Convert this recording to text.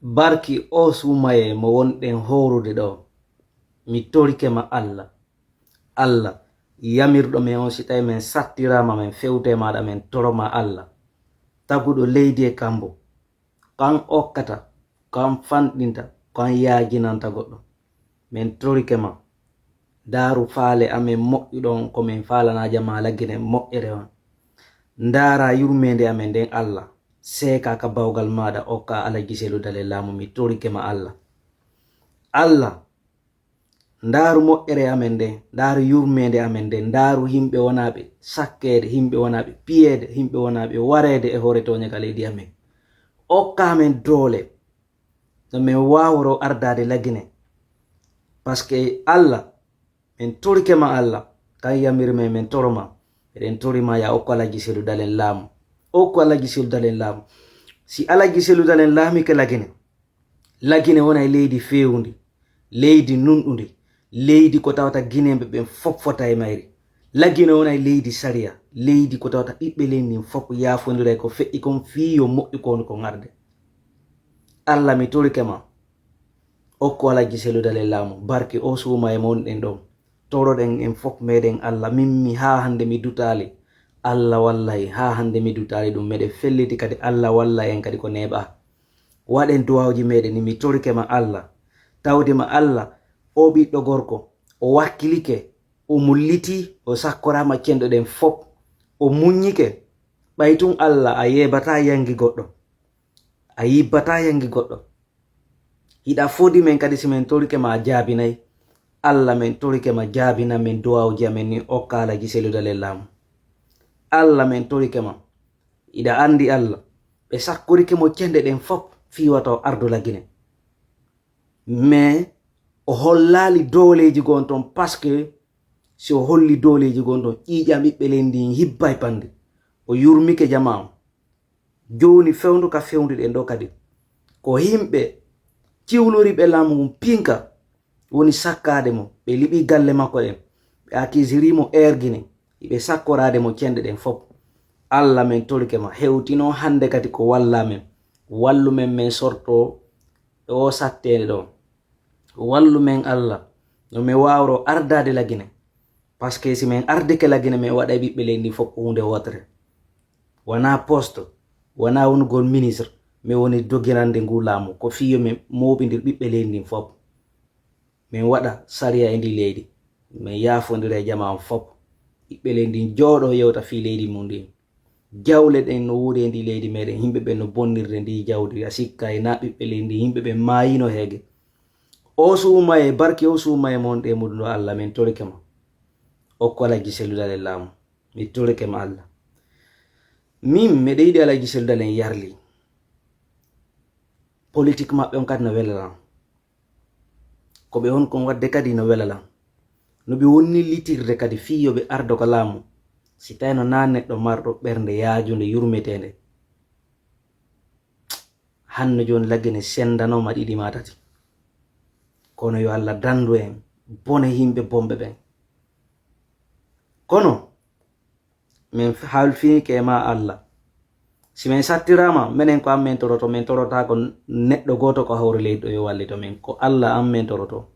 barki o sumaye mo wonɗen horude ɗo mi torike ma Allah yamirɗo men on si tawi men sattirama men fewte maɗa men toroma Allah taguɗo leydi e kambo kan okkata kan fanɗinta kan yaajinanta goɗɗo men torike ma daaru faale amen moƴƴuɗon ko min falanaja ma laggine moƴƴere on ndara yurmede amen nden Allah seeka ka bawgal maɗa okka ala giselu dale laamu mi torike ma Allah ndaaru moƴƴere amen nden ndaaru yurmede amen nden ndaaru himɓe wonaɓe sakkede himɓe wonaɓe piyede himɓe wonaɓe warede e hoore toñe ka leydi amen okka amen doole no min waworo ardade lagine paske Allah min torike ma Allah kan yamirme min toroma eɗen torima ya okko ala giselu dalen laamu okko ala giselu dalen laamu si ala giselu dalen laamike lagine wona e leydi fewndi leydi nunɗundi leydi ko tawata guineɓe ɓen fof fota e mayri lagine wona e leydi saria leydi ko tawata ɓiɓɓe leydi fof yafodira ko feƴƴi kon fiyo moƴƴi kono ko garde Allah mi torike ma okko ala giselu dalen laamu barke o suuma e monɗen ɗon toroɗen en fof meɗen Allah mimmi ha hande mi dutali Allah wallahi ha hande mi dutali ɗum meɗen felliti kadi Allah walla en kadi ko neɓa waɗen duwawji meɗen ni mi torike ma Allah tawde ma Allah o ɓiɗɗo gorko o wakkilike o mulliti o sakkorama cenɗoɗen fof o muññike ɓaytun Allah a yebata yangi goɗɗo a yibbata yangi goɗɗo hiɗa fodi men kadi simen torike ma a jaabinayi Allah men torike ma jaabina men duwawji amen ni okka ala giselu dalen laamu Allah men torike ma iɗa andi Allah ɓe sakkorike mo cenɗe ɗen fof fiwata o ardo lagine mais o hollali doleji gon ton paske si o holli doleji gon ton ƴiƴam ɓiɓɓe lendi hibba e pande o yurmike jama o joni fewndu ka fewnduɗen ɗo kadi ko himɓe ciwlori ɓe laamu mum pinka woni sakkade mo ɓe liɓi galle makko ɗen ɓe akisirimo ergine ɓe sakkorade mo cenɗe ɗen fof Allah men torike ma hewtino hande kadi ko walla men wallu men sorto o sattede ɗo wallu men Allah no min wawro ardade lagine paske si min ardike lagine min waɗa ɓiɓɓe leydi fof hunde wotere wona poste wona wonugol ministre mi woni dogirande ngu laamu ko fiyo min moɓidir ɓiɓɓe leydi fof min waɗa saria e ndi leydi min yafodira e jama fof ɓiɓɓe leydi jooɗo yewta fi leydi mum ndi jawle ɗen no wuuri e ndi leydi meɗen yimɓe ɓe no bonnirde ndi jawdi a sikka e na ɓiɓɓe leydi yimɓe ɓe mayino heege o suuma e barke o suuma e monɗe muɗum ɗo Allah min torike ma okko ala giselu dalen laamu mi torike ma Allah min meɗe yiɗi ala giselu dalen yarli politique maɓɓe on kadi no welalan ko ɓe on kon wadde kadi no welalan no ɓe wonni litirde kadi fiyo ɓe ardo ko laamu si tawi no na neɗɗo marɗo ɓernde yaajunde yurmetende hanno joni laggine sendanoma ɗiɗi ma tati kono yo Allah dandu en bone yimɓe bomɓe ɓen kono min halfinike e ma Allah si min sattirama minen ko an min toroto min torota ko neɗɗo goto ko hawre leydi ɗo yo wallito min ko Allah an min toroto